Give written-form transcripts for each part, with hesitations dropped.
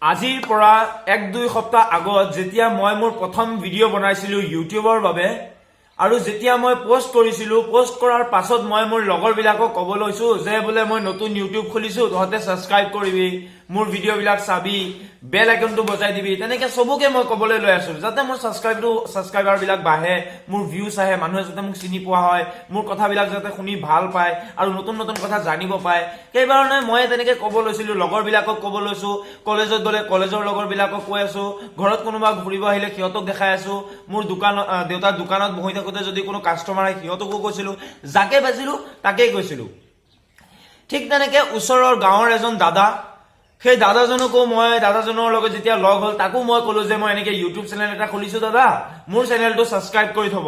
আজিৰ পৰা 1-2 সপ্তাহ আগত যেতিয়া মই মোৰ প্ৰথম ভিডিঅ' বনাইছিলো ইউটিউবৰ বাবে আৰু যেতিয়া মই পোষ্ট কৰিছিলো পোষ্ট কৰাৰ পাছত মই মোৰ লগৰবিলাকক ক'ব লৈছো যে বোলে মই নতুন ইউটিউব খুলিছো তহঁতে সাবস্ক্ৰাইব কৰিবি মোৰ ভিডিঅ'বিলাক চাবি বেল আইকনটো বজাই দিবি তেনেকে সবকে মই ক'বলৈ লৈ আছো যাতে মোৰ সাবস্ক্ৰাইবাৰ বিলাক বাঢ়ে মোৰ ভিউজ আহে মানুহে যাতে মোক চিনি পোৱা হয় মোৰ কথাবিলাক যাতে শুনি ভাল পায় আৰু নতুন নতুন কথা জানিব পায় সেইকাৰণে মই তেনেকে ক'ব লৈছিলো লগৰবিলাকক ক'ব লৈছো কলেজত গলে কলেজৰ লগৰবিলাকক কৈ আছো ঘৰত কোনোবা ঘুৰিব আহিলে সিহঁতক দেখাই আছো মোৰ দেউতাৰ দোকানত বহি থাকোতে যদি কোনো কাস্টমাৰ আহে সিহঁতকো কৈছিলো যাকে বাজিলো তাকেই কৈছিলো ঠিক তেনেকে ওচৰৰ গাঁৱৰ এজন দাদা সেই দাদাজনকো মই দাদাজনৰ লগত যেতিয়া লগ হল তাকো মই কলো যে মই এনেকে ইউটিউব চেনেল এটা খুলিছো দাদা মোৰ চেনেলটো সাবস্ক্ৰাইব কৰি থব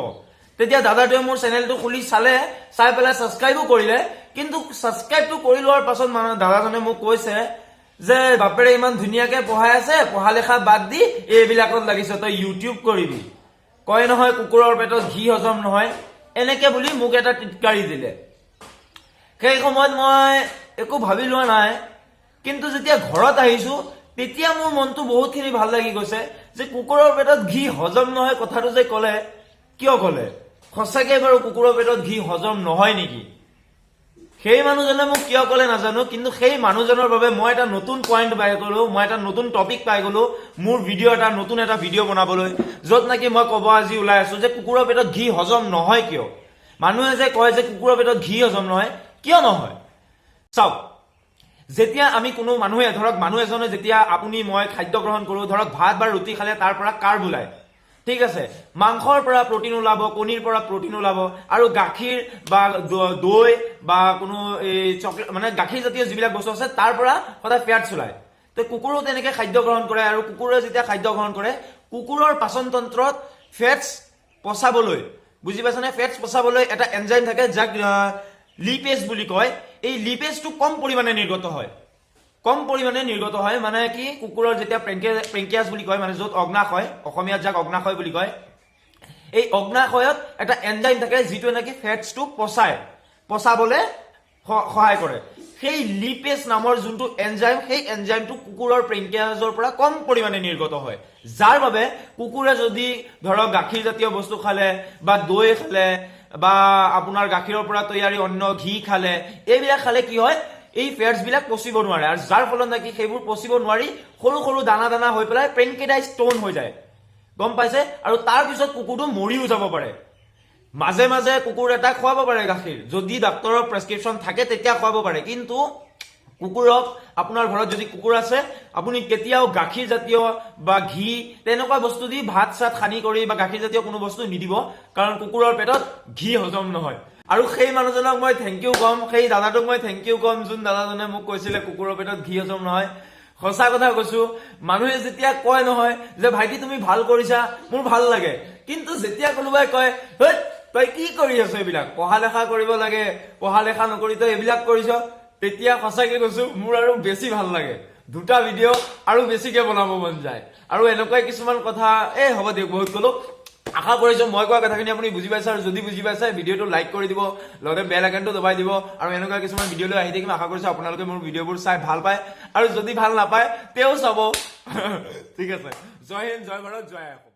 তেতিয়া দাদাটোৱে মোৰ চেনেলটো খুলি চাই পেলাই সাবস্ক্ৰাইবও কৰিলে কিন্তু সাবস্ক্ৰাইবটো কৰি লোৱাৰ পাছত মানে দাদাজনে মোক কৈছে যে বাপেৰে ইমান ধুনীয়াকে পঢ়াই আছে পঢ়া লেখা বাদ দি এইবিলাকত লাগিছ তই ইউটিউব কৰিবি কয় নহয় কুকুৰৰ পেটত ঘি হজম নহয় এনেকে বুলি মোক এটা টিটকাৰি দিলে সেই সময়ত মই একো ভাবি লোৱা নাই কিন্তু যেতিয়া ঘৰত আহিছো তেতিয়া মোৰ মনটো বহুতখিনি ভাল লাগি গৈছে যে কুকুৰৰ পেটত ঘি হজম নহয় কথাটো যে ক'লে কিয় ক'লে সঁচাকে বাৰু কুকুৰৰ পেটত ঘি হজম নহয় নেকি সেই মানুহজনে মোক কিয় ক'লে নাজানো কিন্তু সেই মানুহজনৰ বাবে মই এটা নতুন পইণ্ট পাই গলো মই এটা নতুন টপিক পাই গলো মোৰ ভিডিঅ' এটা নতুন এটা ভিডিঅ' বনাবলৈ য'ত নাকি মই ক'ব আজি ওলাই আছো যে কুকুৰৰ পেটত ঘি হজম নহয় কিয় মানুহে যে কয় যে কুকুৰৰ পেটত ঘি হজম নহয় কিয় নহয় চাওক যেতিয়া আমি কোনো মানুহে ধৰক মানুহ এজনে যেতিয়া আপুনি মই খাদ্য গ্ৰহণ কৰো ধৰক ভাত বা ৰুটি খালে তাৰ পৰা কাৰ্ব ওলায় ঠিক আছে মাংসৰ পৰা প্ৰটিন ওলাব কণীৰ পৰা প্ৰটিন ওলাব আৰু গাখীৰ বা দৈ বা কোনো চকলেট মানে গাখীৰ জাতীয় যিবিলাক বস্তু আছে তাৰ পৰা সদায় ফেটছ ওলায় তো কুকুৰেও তেনেকে খাদ্য গ্ৰহণ কৰে আৰু কুকুৰে যেতিয়া খাদ্য গ্ৰহণ কৰে কুকুৰৰ পাচন তন্ত্ৰত ফেটছ পচাবলৈ বুজি পাইছানে ফেটছ পচাবলৈ এটা এনজাইম থাকে যাক লিপেজ বুলি কয় এই লিপেজটো কম পৰিমাণে নিৰ্গত হয় মানে কি কুকুৰৰ যেতিয়া প্ৰেংকিয়াছ বুলি কয় মানে য'ত অগ্নাশয় অসমীয়াত যাক অগ্নাশয় বুলি কয় এই অগ্নাশয়ত এটা এনজাইম থাকে যিটো নাকি ফেটছটো পচাবলৈ সহায় কৰে সেই লিপেজ নামৰ যোনটো এনজাইম সেই এনজাইমটো কুকুৰৰ প্ৰেংকিয়াছৰ পৰা কম পৰিমাণে নিৰ্গত হয় যাৰ বাবে কুকুৰে যদি ধৰক গাখীৰ জাতীয় বস্তু খালে বা দৈ খালে বা আপোনাৰ গাখীৰৰ পৰা তৈয়াৰী অন্য ঘি খালে এইবিলাক খালে কি হয় এই ফেটছ বিলাক পচিব নোৱাৰে আৰু যাৰ ফলত নাকি সেইবোৰ পচিব নোৱাৰি সৰু সৰু দানা হৈ পেলাই প্ৰেংকেটাইজ ষ্টোন হৈ যায় গম পাইছে আৰু তাৰ পিছত কুকুৰটো মৰিও যাব পাৰে মাজে মাজে কুকুৰ এটা খুৱাব পাৰে গাখীৰ যদি ডাক্তৰৰ প্ৰেছক্ৰিপশ্যন থাকে তেতিয়া খুৱাব পাৰে কিন্তু কুকুৰক আপোনাৰ ঘৰত যদি কুকুৰ আছে আপুনি কেতিয়াও গাখীৰ জাতীয় বা ঘি তেনেকুৱা বস্তু দি ভাত চাত সানি কৰি বা গাখীৰ জাতীয় কোনো বস্তু নিদিব কাৰণ কুকুৰৰ পেটত ঘি হজম নহয় আৰু সেই মানুহজনক মই থেংকিউ কম সেই দাদাটোক মই থেংকিউ কম যোন দাদাজনে মোক কৈছিলে কুকুৰৰ পেটত ঘি হজম নহয় সঁচা কথা কৈছো মানুহে যেতিয়া কয় নহয় যে ভাইটি তুমি ভাল কৰিছা মোৰ ভাল লাগে কিন্তু যেতিয়া কোনোবাই কয় তই কি কৰি আছ এইবিলাক পঢ়া লেখা কৰিব লাগে পঢ়া লেখা নকৰি তই এইবিলাক কৰিছ তেতিয়া সঁচাকে কৈছো মোৰ আৰু বেছি ভাল লাগে দুটা ভিডিঅ' আৰু বেছিকে বনাব মন যায় আৰু এনেকুৱা কিছুমান কথা হ'ব দিয়ক বহুত কলো আশা কৰিছো মই কোৱা কথাখিনি আপুনি বুজি পাইছে আৰু যদি বুজি পাইছে ভিডিঅ'টো লাইক কৰি দিব লগতে বেল আইকনটো দবাই দিব আৰু এনেকুৱা কিছুমান ভিডিঅ'লৈ আহি থাকিম আশা কৰিছো আপোনালোকে মোৰ ভিডিঅ'বোৰ চাই ভাল পায় আৰু যদি ভাল নাপায় তেও চাব ঠিক আছে জয় হিন্দ জয় ভাৰত জয়